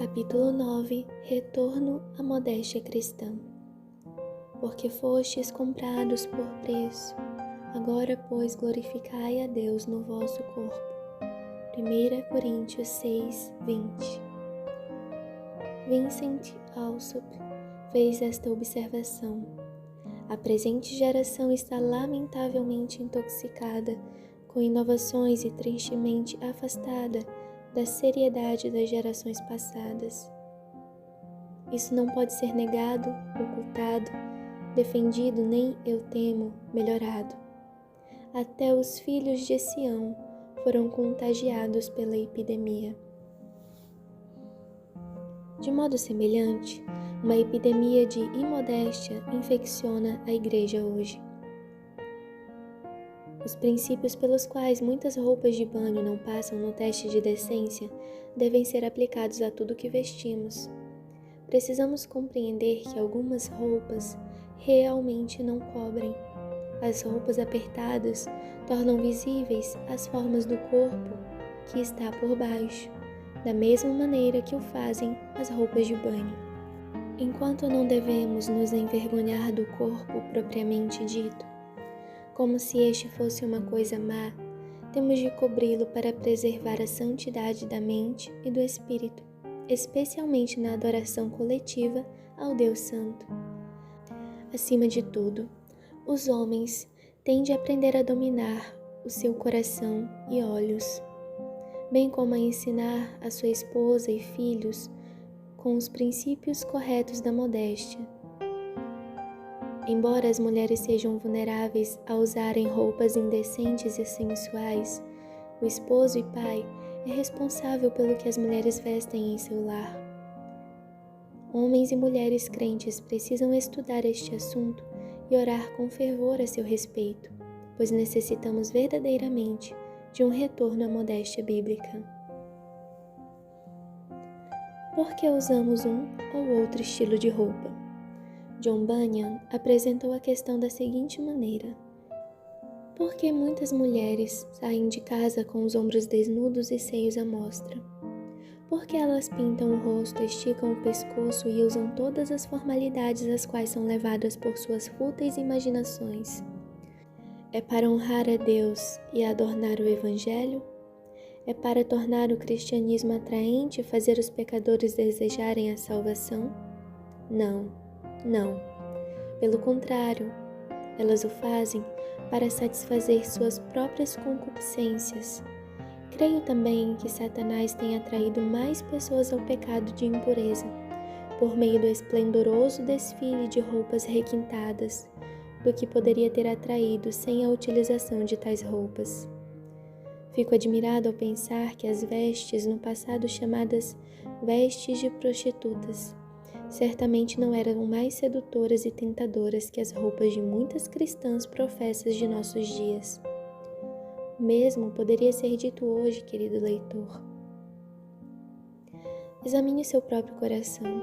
Capítulo 9. Retorno à modéstia cristã. Porque fostes comprados por preço, agora, pois, glorificai a Deus no vosso corpo. 1 Coríntios 6, 20. Vincent Alsop fez esta observação: a presente geração está lamentavelmente intoxicada com inovações e tristemente afastada da seriedade das gerações passadas. Isso não pode ser negado, ocultado, defendido, nem, eu temo, melhorado. Até os filhos de Sião foram contagiados pela epidemia. De modo semelhante, uma epidemia de imodéstia infecciona a igreja hoje. Os princípios pelos quais muitas roupas de banho não passam no teste de decência devem ser aplicados a tudo que vestimos. Precisamos compreender que algumas roupas realmente não cobrem. As roupas apertadas tornam visíveis as formas do corpo que está por baixo, da mesma maneira que o fazem as roupas de banho. Enquanto não devemos nos envergonhar do corpo propriamente dito, como se este fosse uma coisa má, temos de cobri-lo para preservar a santidade da mente e do espírito, especialmente na adoração coletiva ao Deus Santo. Acima de tudo, os homens têm de aprender a dominar o seu coração e olhos, bem como a ensinar a sua esposa e filhos com os princípios corretos da modéstia. Embora as mulheres sejam vulneráveis a usarem roupas indecentes e sensuais, o esposo e pai é responsável pelo que as mulheres vestem em seu lar. Homens e mulheres crentes precisam estudar este assunto e orar com fervor a seu respeito, pois necessitamos verdadeiramente de um retorno à modéstia bíblica. Por que usamos um ou outro estilo de roupa? John Bunyan apresentou a questão da seguinte maneira: por que muitas mulheres saem de casa com os ombros desnudos e seios à mostra? Por que elas pintam o rosto, esticam o pescoço e usam todas as formalidades às quais são levadas por suas fúteis imaginações? É para honrar a Deus e adornar o Evangelho? É para tornar o cristianismo atraente e fazer os pecadores desejarem a salvação? Não. Não, pelo contrário, elas o fazem para satisfazer suas próprias concupiscências. Creio também que Satanás tem atraído mais pessoas ao pecado de impureza, por meio do esplendoroso desfile de roupas requintadas, do que poderia ter atraído sem a utilização de tais roupas. Fico admirado ao pensar que as vestes no passado chamadas vestes de prostitutas certamente não eram mais sedutoras e tentadoras que as roupas de muitas cristãs professas de nossos dias. O mesmo poderia ser dito hoje, querido leitor. Examine seu próprio coração.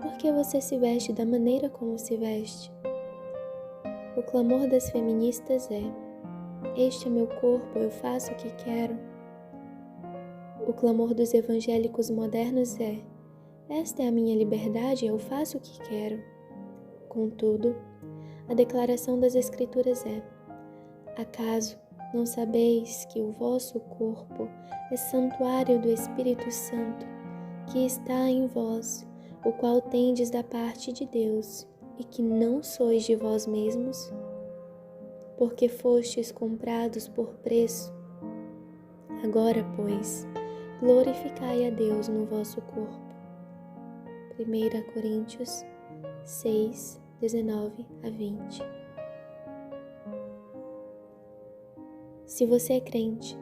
Por que você se veste da maneira como se veste? O clamor das feministas é: este é meu corpo, eu faço o que quero. O clamor dos evangélicos modernos é: esta é a minha liberdade, eu faço o que quero. Contudo, a declaração das Escrituras é: acaso não sabeis que o vosso corpo é santuário do Espírito Santo, que está em vós, o qual tendes da parte de Deus, e que não sois de vós mesmos? Porque fostes comprados por preço. Agora, pois, glorificai a Deus no vosso corpo. 1 Coríntios 6, 19 a 20. Se você é crente,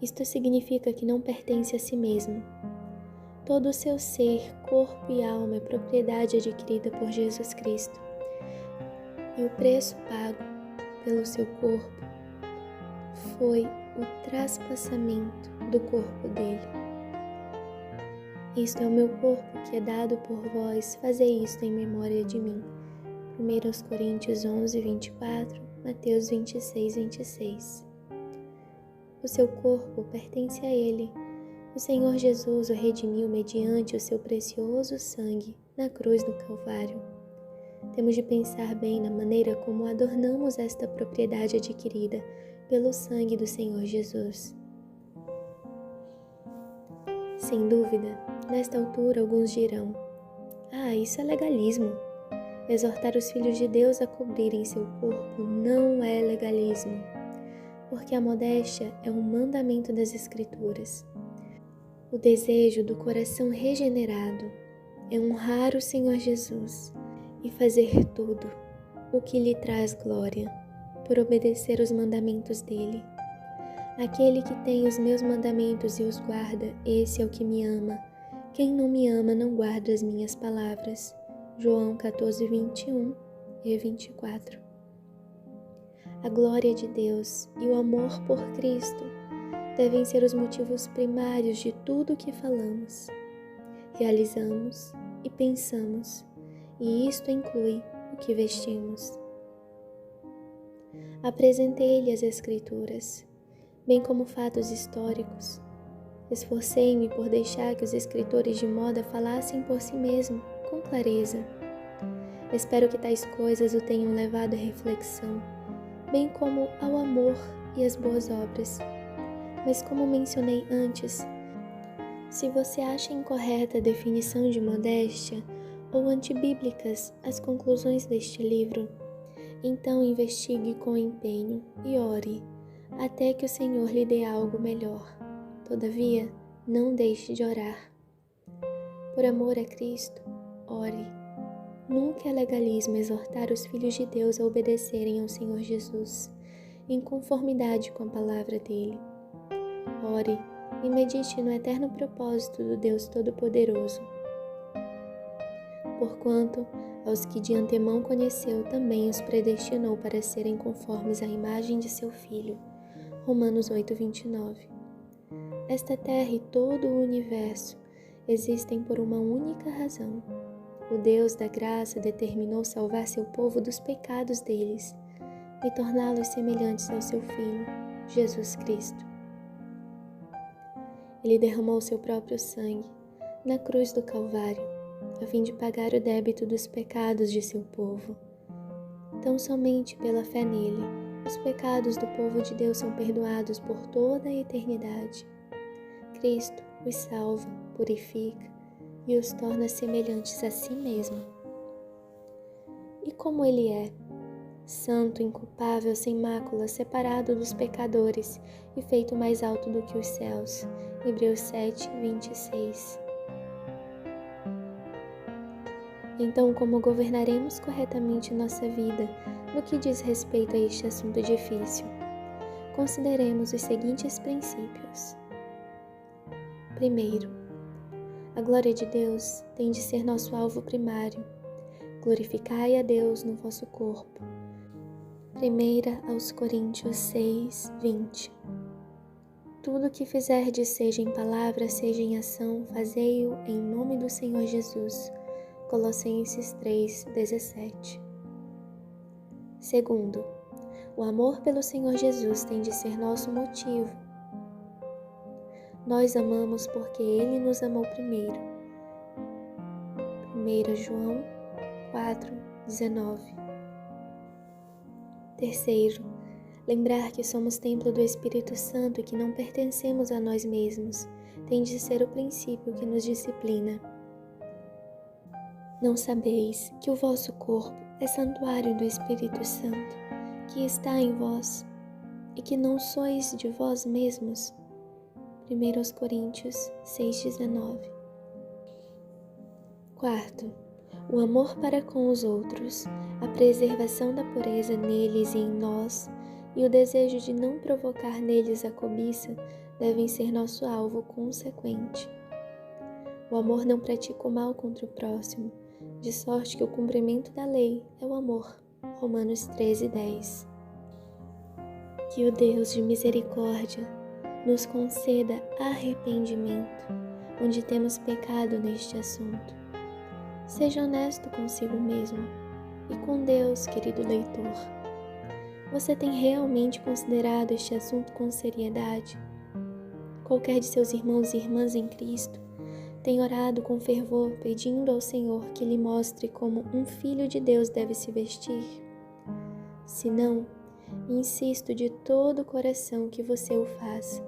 isto significa que não pertence a si mesmo. Todo o seu ser, corpo e alma é propriedade adquirida por Jesus Cristo. E o preço pago pelo seu corpo foi o traspassamento do corpo dele. Isto é o meu corpo que é dado por vós, fazei isto em memória de mim. 1 Coríntios 11, 24, Mateus 26, 26. O seu corpo pertence a ele, O Senhor Jesus o redimiu mediante o seu precioso sangue na cruz do Calvário. Temos de pensar bem na maneira como adornamos esta propriedade adquirida pelo sangue do Senhor Jesus. Sem dúvida, nesta altura alguns dirão: isso é legalismo. Exortar os filhos de Deus a cobrirem seu corpo não é legalismo, porque a modéstia é um mandamento das Escrituras. O desejo do coração regenerado é honrar o Senhor Jesus e fazer tudo o que lhe traz glória, por obedecer os mandamentos dele. Aquele que tem os meus mandamentos e os guarda, esse é o que me ama. Quem não me ama não guarda as minhas palavras. João 14, 21 e 24. A glória de Deus e o amor por Cristo devem ser os motivos primários de tudo o que falamos, realizamos e pensamos, e isto inclui o que vestimos. Apresentei-lhe as Escrituras, bem como fatos históricos. Esforcei-me por deixar que os escritores de moda falassem por si mesmos, com clareza. Espero que tais coisas o tenham levado à reflexão, bem como ao amor e às boas obras. Mas como mencionei antes, se você acha incorreta a definição de modéstia ou antibíblicas as conclusões deste livro, então investigue com empenho e ore, até que o Senhor lhe dê algo melhor. Todavia, não deixe de orar. Por amor a Cristo, ore. Nunca é legalismo exortar os filhos de Deus a obedecerem ao Senhor Jesus, em conformidade com a palavra dele. Ore e medite no eterno propósito do Deus Todo-Poderoso. Porquanto, aos que de antemão conheceu, também os predestinou para serem conformes à imagem de seu Filho. Romanos 8, 29. Esta terra e todo o universo existem por uma única razão. O Deus da graça determinou salvar seu povo dos pecados deles e torná-los semelhantes ao seu Filho, Jesus Cristo. Ele derramou seu próprio sangue na cruz do Calvário, a fim de pagar o débito dos pecados de seu povo. Tão somente pela fé nele, os pecados do povo de Deus são perdoados por toda a eternidade. Cristo os salva, purifica e os torna semelhantes a si mesmo. E como ele é? Santo, inculpável, sem mácula, separado dos pecadores e feito mais alto do que os céus. Hebreus 7, 26. Então, como governaremos corretamente nossa vida no que diz respeito a este assunto difícil? Consideremos os seguintes princípios. Primeiro, a glória de Deus tem de ser nosso alvo primário. Glorificai a Deus no vosso corpo. 1 aos Coríntios 6, 20. Tudo o que fizerdes, seja em palavra, seja em ação, fazei-o em nome do Senhor Jesus. Colossenses 3, 17. Segundo, o amor pelo Senhor Jesus tem de ser nosso motivo. Nós amamos porque Ele nos amou primeiro. 1 João 4, 19. Terceiro, lembrar que somos templo do Espírito Santo e que não pertencemos a nós mesmos, tem de ser o princípio que nos disciplina. Não sabeis que o vosso corpo é santuário do Espírito Santo, que está em vós, e que não sois de vós mesmos? 1 Coríntios 6,19. Quarto, o amor para com os outros, a preservação da pureza neles e em nós, e o desejo de não provocar neles a cobiça devem ser nosso alvo consequente. O amor não pratica o mal contra o próximo, de sorte que o cumprimento da lei é o amor. Romanos 13:10. Que o Deus de misericórdia nos conceda arrependimento, onde temos pecado neste assunto. Seja honesto consigo mesmo e com Deus, querido leitor. Você tem realmente considerado este assunto com seriedade? qualquer de seus irmãos e irmãs em Cristo tem orado com fervor, pedindo ao Senhor que lhe mostre como um filho de Deus deve se vestir? Se não, insisto de todo o coração que você o faça.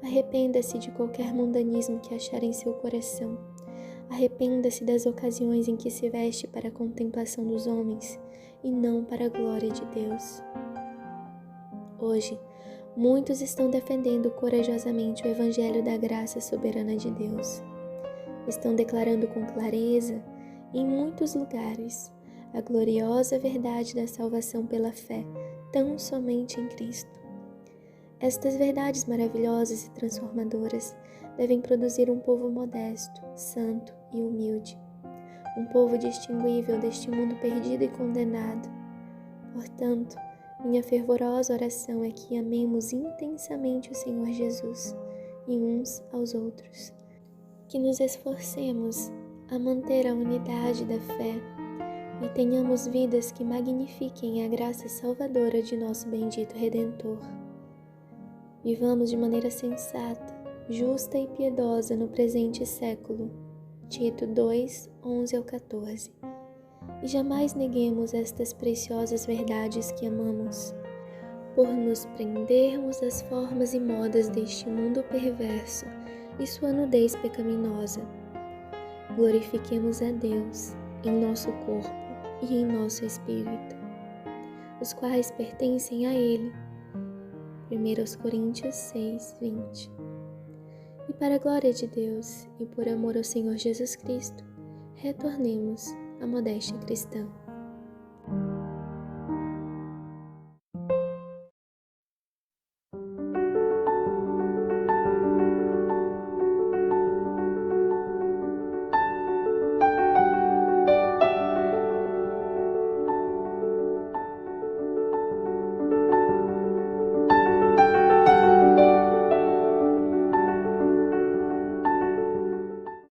Arrependa-se de qualquer mundanismo que achar em seu coração. Arrependa-se das ocasiões em que se veste para a contemplação dos homens e não para a glória de Deus. Hoje, muitos estão defendendo corajosamente o Evangelho da graça soberana de Deus. Estão declarando com clareza, em muitos lugares, a gloriosa verdade da salvação pela fé, tão somente em Cristo. Estas verdades maravilhosas e transformadoras devem produzir um povo modesto, santo e humilde, um povo distinguível deste mundo perdido e condenado. Portanto, minha fervorosa oração é que amemos intensamente o Senhor Jesus e uns aos outros, que nos esforcemos a manter a unidade da fé e tenhamos vidas que magnifiquem a graça salvadora de nosso bendito Redentor. Vivamos de maneira sensata, justa e piedosa no presente século. Tito 2, 11 ao 14. E jamais neguemos estas preciosas verdades que amamos, por nos prendermos às formas e modas deste mundo perverso e sua nudez pecaminosa. Glorifiquemos a Deus em nosso corpo e em nosso espírito, os quais pertencem a Ele. 1 Coríntios 6, 20. E para a glória de Deus e por amor ao Senhor Jesus Cristo, retornemos à modéstia cristã.